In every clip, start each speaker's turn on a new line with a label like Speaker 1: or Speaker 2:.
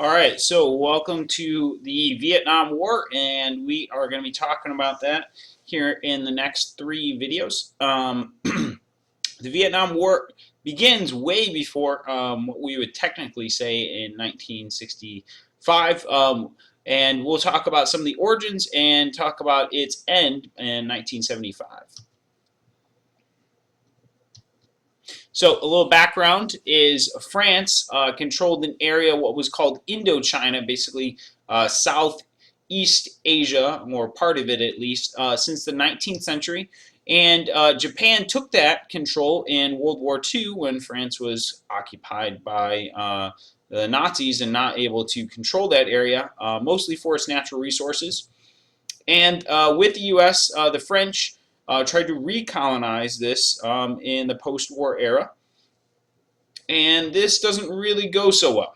Speaker 1: All right, so welcome to the Vietnam War, and we are going to be talking about that here in the next three videos. The Vietnam War begins way before what we would technically say in 1965, and we'll talk about some of the origins and talk about its end in 1975. So a little background is France controlled an area, what was called Indochina, basically Southeast Asia, or part of it at least, since the 19th century. And Japan took that control in World War II when France was occupied by the Nazis and not able to control that area, mostly for its natural resources. And with the U.S., the French tried to recolonize this in the post-war era, and this doesn't really go so well.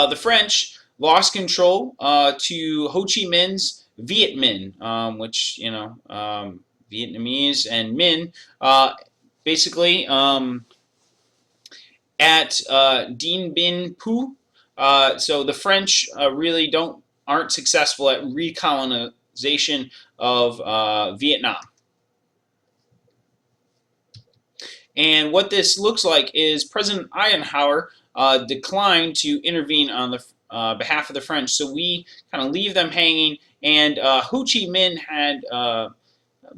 Speaker 1: The French lost control to Ho Chi Minh's Viet Minh, which, Vietnamese and Minh, basically at Dien Bien Phu. So the French really aren't successful at recolonization of Vietnam. And what this looks like is President Eisenhower declined to intervene on the behalf of the French. So we kind of leave them hanging. And Ho Chi Minh had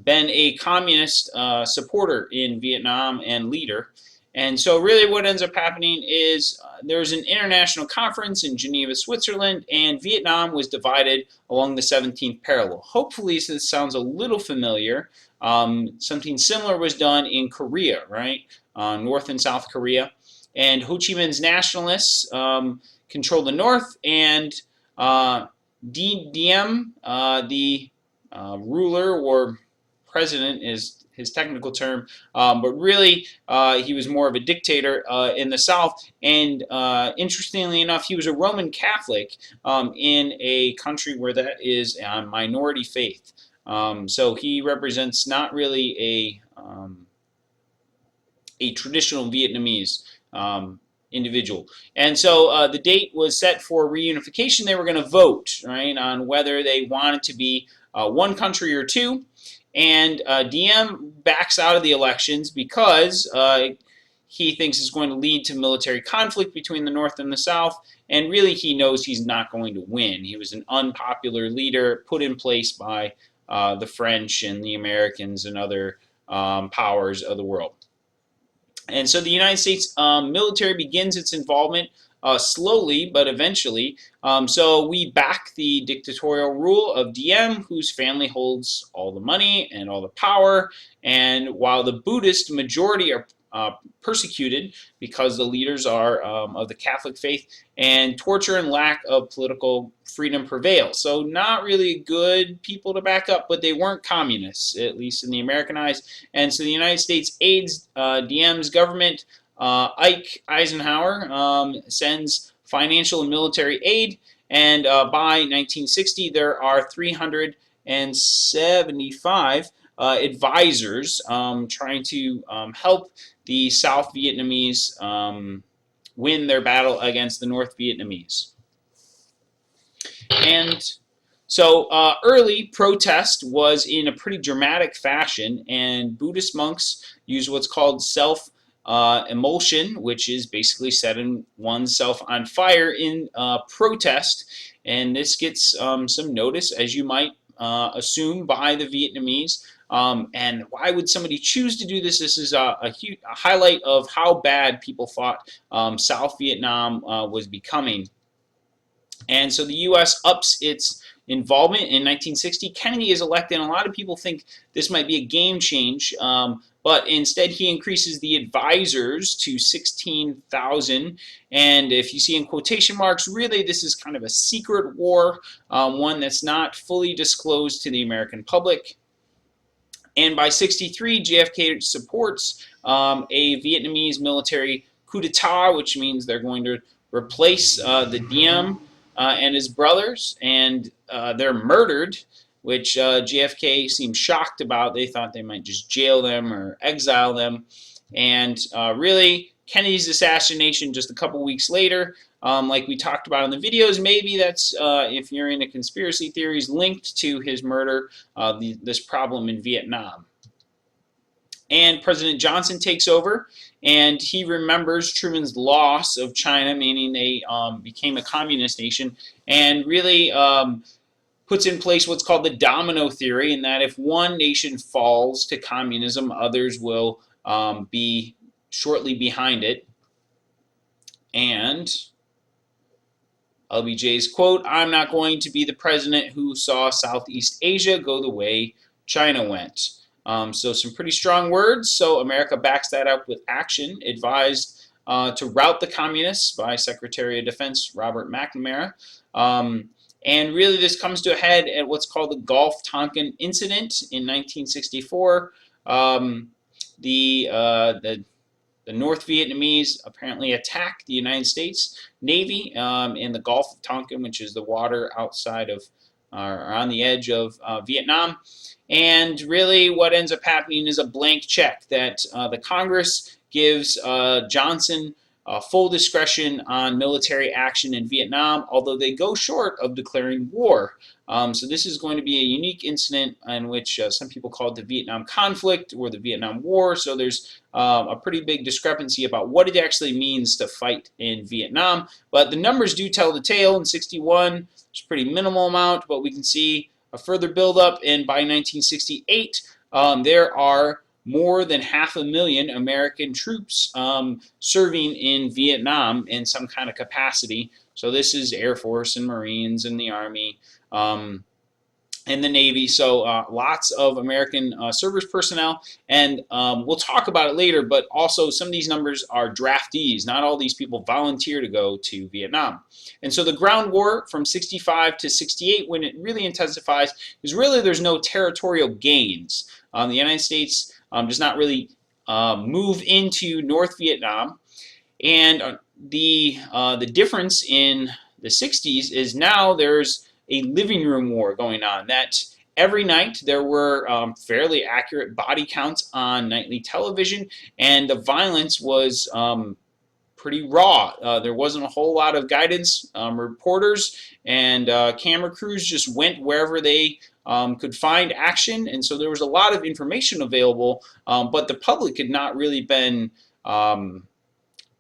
Speaker 1: been a communist supporter in Vietnam and leader. And so really what ends up happening is there's an international conference in Geneva, Switzerland, and Vietnam was divided along the 17th parallel. Hopefully this sounds a little familiar. Something similar was done in Korea, right? North and South Korea. And Ho Chi Minh's nationalists controlled the north, and Diem, the ruler or president is his technical term, but really he was more of a dictator in the South. And interestingly enough, he was a Roman Catholic in a country where that is a minority faith. So he represents not really a traditional Vietnamese individual. And so the date was set for reunification. They were going to vote, right, on whether they wanted to be one country or two. And Diem backs out of the elections because he thinks it's going to lead to military conflict between the North and the South. And really, he knows he's not going to win. He was an unpopular leader put in place by the French and the Americans and other powers of the world. And so the United States military begins its involvement slowly, but eventually. So we back the dictatorial rule of Diem, whose family holds all the money and all the power. And while the Buddhist majority are persecuted because the leaders are of the Catholic faith, and torture and lack of political freedom prevail. So not really good people to back up, but they weren't communists, at least in the American eyes. And so the United States aids Diem's government. Ike Eisenhower sends financial and military aid, and by 1960 there are 375 advisors trying to help the South Vietnamese win their battle against the North Vietnamese. And so early protest was in a pretty dramatic fashion, and Buddhist monks use what's called self-immolation, which is basically setting oneself on fire in protest. And this gets some notice, as you might assume, by the Vietnamese. And why would somebody choose to do this? This is a highlight of how bad people thought South Vietnam was becoming. And so the U.S. ups its involvement in 1960. Kennedy is elected, and a lot of people think this might be a game change, but instead he increases the advisors to 16,000. And if you see in quotation marks, really this is kind of a secret war, one that's not fully disclosed to the American public. And by 63, JFK supports a Vietnamese military coup d'etat, which means they're going to replace the Diem and his brothers, and they're murdered, which JFK seemed shocked about. They thought they might just jail them or exile them. And really, Kennedy's assassination just a couple weeks later, like we talked about in the videos, maybe that's, if you're into conspiracy theories, linked to his murder, this problem in Vietnam. And President Johnson takes over, and he remembers Truman's loss of China, meaning they became a communist nation, and really puts in place what's called the domino theory, and that if one nation falls to communism, others will be shortly behind it. And LBJ's quote, "I'm not going to be the president who saw Southeast Asia go the way China went." So some pretty strong words. So America backs that up with action, advised to rout the communists by Secretary of Defense Robert McNamara. And really this comes to a head at what's called the Gulf Tonkin Incident in 1964. The North Vietnamese apparently attacked the United States Navy in the Gulf of Tonkin, which is the water outside of, or on the edge of Vietnam. And really what ends up happening is a blank check that the Congress gives Johnson full discretion on military action in Vietnam, although they go short of declaring war. So this is going to be a unique incident in which some people call it the Vietnam conflict or the Vietnam War. So there's a pretty big discrepancy about what it actually means to fight in Vietnam. But the numbers do tell the tale. In 61, it's a pretty minimal amount, but we can see a further buildup, and by 1968, there are more than 500,000 American troops serving in Vietnam in some kind of capacity. So this is Air Force and Marines and the Army and the Navy. So lots of American service personnel, and we'll talk about it later, but also some of these numbers are draftees. Not all these people volunteer to go to Vietnam. And so the ground war from 65 to 68, when it really intensifies, is really there's no territorial gains. The United States does not really move into North Vietnam, and the difference in the 60s is now there's a living room war going on. That every night there were fairly accurate body counts on nightly television, and the violence was pretty raw. There wasn't a whole lot of guidance. Reporters and camera crews just went wherever they could find action, and so there was a lot of information available, but the public had not really been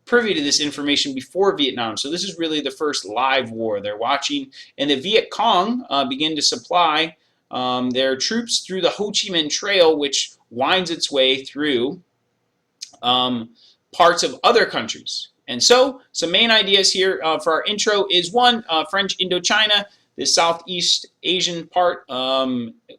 Speaker 1: privy to this information before Vietnam. So this is really the first live war they're watching, and the Viet Cong begin to supply their troops through the Ho Chi Minh Trail, which winds its way through parts of other countries. And so some main ideas here for our intro is one, French Indochina, the Southeast Asian part,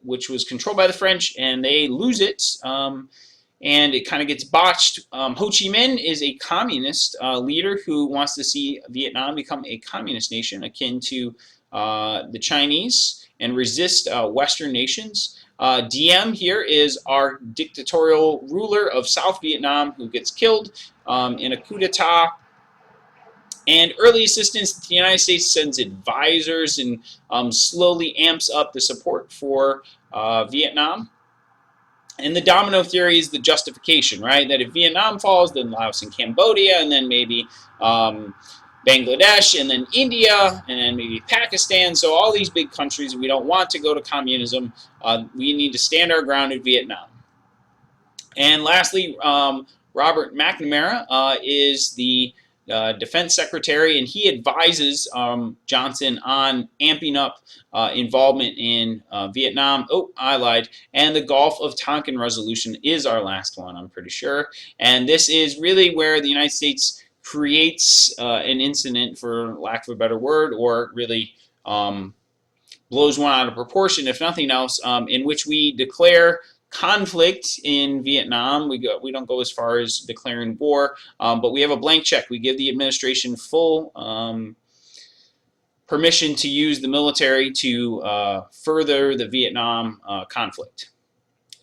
Speaker 1: which was controlled by the French, and they lose it, and it kind of gets botched. Ho Chi Minh is a communist leader who wants to see Vietnam become a communist nation akin to the Chinese and resist Western nations. Diem here is our dictatorial ruler of South Vietnam who gets killed in a coup d'etat. And early assistance, the United States sends advisors and slowly amps up the support for Vietnam. And the domino theory is the justification, right? That if Vietnam falls, then Laos and Cambodia, and then maybe Bangladesh, and then India, and then maybe Pakistan. So all these big countries, we don't want to go to communism. We need to stand our ground in Vietnam. And lastly, Robert McNamara is the defense secretary, and he advises Johnson on amping up involvement in Vietnam. Oh, I lied. And the Gulf of Tonkin resolution is our last one, I'm pretty sure. And this is really where the United States creates an incident, for lack of a better word, or really blows one out of proportion, if nothing else, in which we declare conflict in Vietnam. We don't go as far as declaring war, but we have a blank check. We give the administration full permission to use the military to further the Vietnam conflict.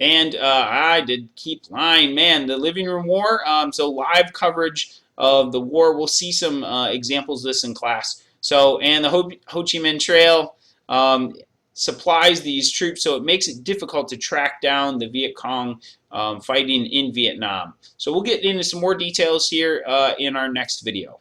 Speaker 1: And I did keep lying, man. The living room war. So live coverage of the war. We'll see some examples of this in class. So, and the Ho Chi Minh Trail. supplies these troops, so it makes it difficult to track down the Viet Cong fighting in Vietnam. So we'll get into some more details here in our next video.